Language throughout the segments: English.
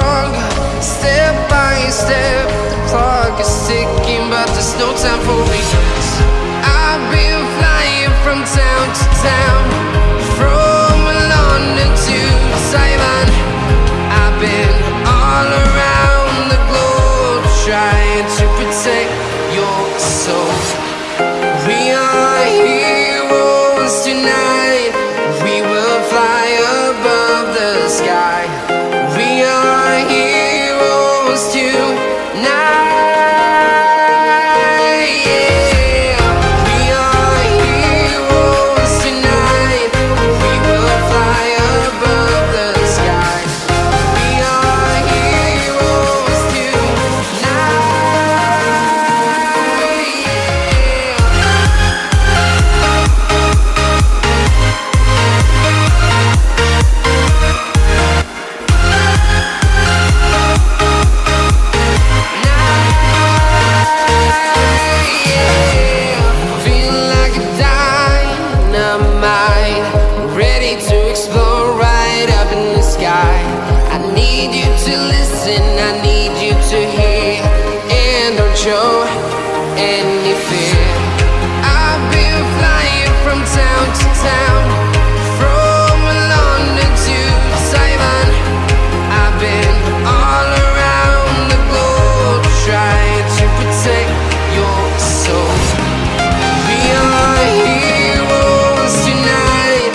stronger, step by step. The clock is ticking, but there's no time for regrets. I've been flying from town to town, from London to Taiwan. I've been all around the globe, trying to protect your soul. We are heroes tonight. We will fly above the sky. We are heroes tonight. Yeah. We are heroes tonight. We will fly above the sky. We are heroes tonight. Ready to explore right up in the sky. I need you to listen, I need you to hear, and don't show any fear. I've been flying from town to town, from London to Taiwan. I've been all around the globe, trying to protect your soul. We are heroes tonight.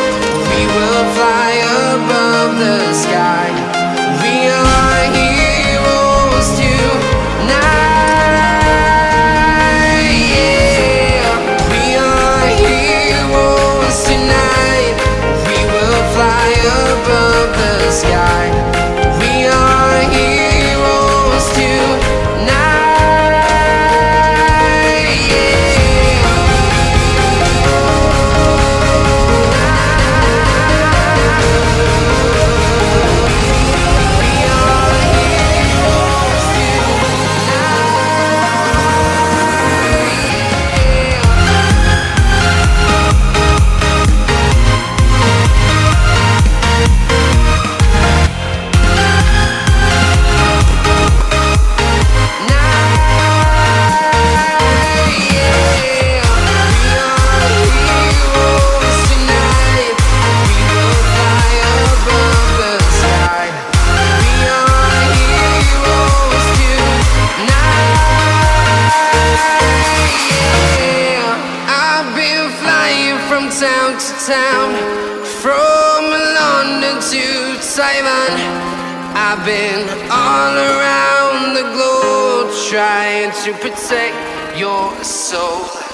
We will fly above the sky. We are heroes tonight. Yeah. We are heroes tonight. We will fly above the sky. We are heroes tonight. From town to town, from London to Taiwan. I've been all around the globe, trying to protect your soul.